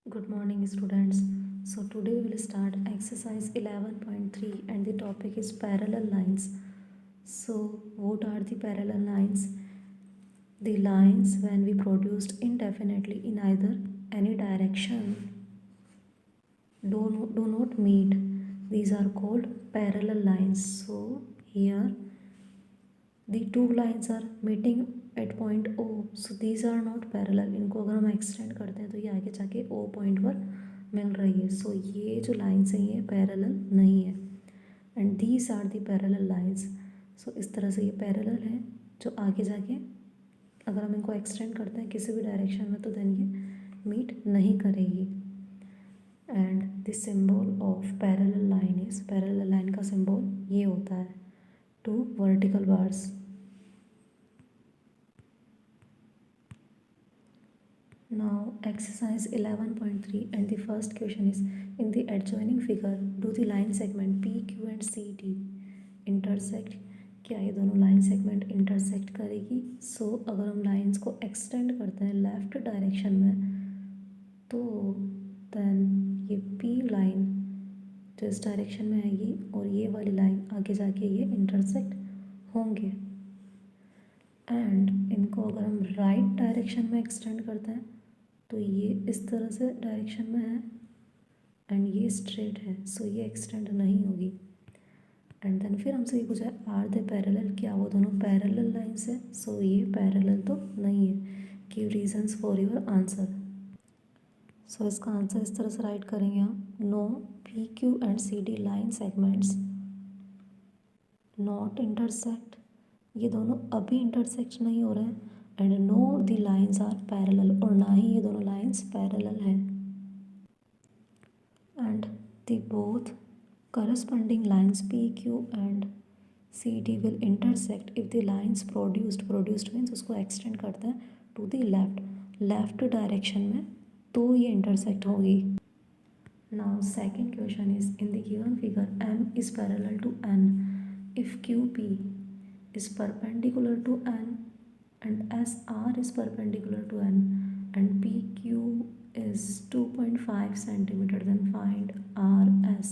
Good morning, students. So, today we will start exercise 11.3 and the topic is parallel lines. So, what are the parallel lines? The lines when we produced indefinitely in either any direction do not meet. These are called parallel lines. So, here the two lines are meeting at point O. So these are not parallel. इनको अगर हम extend करते हैं तो ये आगे जाके O point पर मिल रही है. सो ये जो लाइन्स हैं ये पैरेलल नहीं है and these are the parallel lines. So इस तरह से ये पैरेलल है जो आगे जाके अगर हम इनको एक्सटेंड करते हैं किसी भी डायरेक्शन में तो देन ये मीट नहीं करेगी. And the symbol of parallel line is, parallel line का सिंबल ये होता है, two vertical bars. Now exercise 11.3 and the first question is, in the adjoining figure do the line segment PQ and CD intersect. क्या ये दोनों line segment intersect करेगी? सो अगर हम लाइंस को एक्सटेंड करते हैं लेफ़्ट डायरेक्शन में तो देन ये P लाइन जो इस डायरेक्शन में आएगी और ये वाली लाइन आगे जाके ये इंटरसेक्ट होंगे. एंड इनको अगर हम राइट डायरेक्शन में एक्सटेंड करते हैं तो ये इस तरह से डायरेक्शन में है एंड ये स्ट्रेट है. सो ये एक्सटेंड नहीं होगी. एंड देन फिर हमसे ये पूछा है आर दे पैरेलल, क्या वो दोनों पैरेलल लाइन्स है? सो ये पैरेलल तो नहीं है. Give reasons for your answer. So इसका आंसर इस तरह से राइट करेंगे हम. No P Q and C D line segments not intersect. ये दोनों अभी इंटरसेक्ट नहीं हो रहे हैं. And no the lines are parallel, और ना ही ये दोनों लाइन्स पैरेलल हैं. And the both corresponding lines P Q and C D will intersect if the lines produced means उसको एक्सटेंड करते हैं टू द लेफ्ट डायरेक्शन में तो ये इंटरसेक्ट होगी. Now second question is, in the given figure M is parallel to N if Q P is perpendicular to n and SR is perpendicular to n and PQ is 2.5 centimeter, then find RS.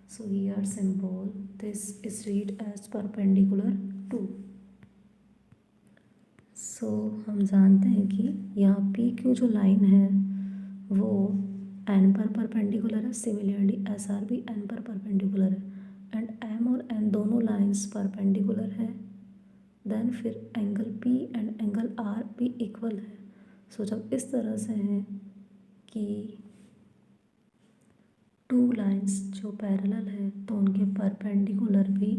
So here symbol this is read as perpendicular to. So हम जानते हैं कि यहाँ PQ जो line है वो n पर perpendicular है. सिमिलरली SR भी n पर परपेंडिकुलर है एंड M और N दोनों लाइंस परपेंडिकुलर है. देन फिर angle P and angle R भी इक्वल है. सो जब इस तरह से हैं कि टू लाइंस जो पैरेलल है तो उनके परपेंडिकुलर भी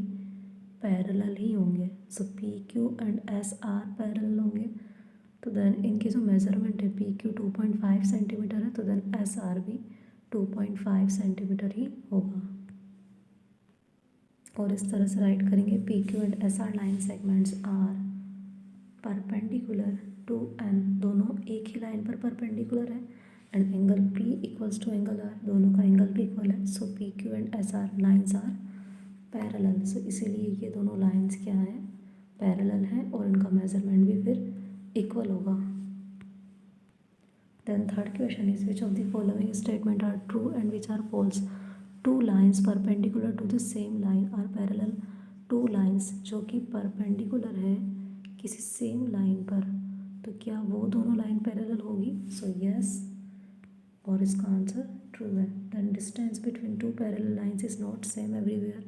पैरेलल ही होंगे. सो PQ एंड SR पैरेलल होंगे तो देन इनकी जो मेज़रमेंट है PQ 2.5 सेंटीमीटर है तो देन SR भी 2.5 सेंटीमीटर ही होगा. और इस तरह से राइट करेंगे PQ and SR line segments are perpendicular to N, दोनों एक ही लाइन पर परपेंडिकुलर है and angle P equals to angle R, दोनों का एंगल भी इक्वल है. So PQ and SR lines are parallel. So इसीलिए ये दोनों लाइन्स क्या हैं, पैरेलल हैं और इनका मेजरमेंट भी फिर इक्वल होगा. Then third question is, which of the following statement are true and which are false. Two lines perpendicular to the same line are parallel. Two lines जो कि परपेंडिकुलर है किसी सेम लाइन पर तो क्या वो दोनों लाइन पैरेलल होगी? सो यस, और इसका आंसर ट्रू है. Then distance between two parallel lines is not same everywhere.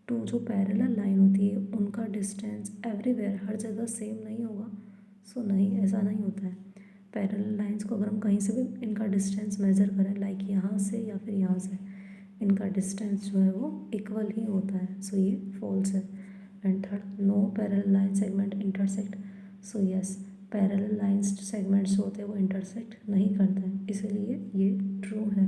Two जो पैरेलल लाइन होती है उनका डिस्टेंस एवरीवेयर हर जगह सेम नहीं होगा. सो नहीं, ऐसा नहीं होता है. पैरेलल लाइन्स को अगर हम कहीं से भी इनका डिस्टेंस मेज़र करें लाइक यहाँ से या फिर यहाँ से, इनका डिस्टेंस जो है वो इक्वल ही होता है. सो ये फॉल्स है. And third, no parallel line segment intersect. So yes, parallel lines segments जो होते हैं वो इंटरसेक्ट नहीं करते हैं, इसीलिए ये ट्रू है.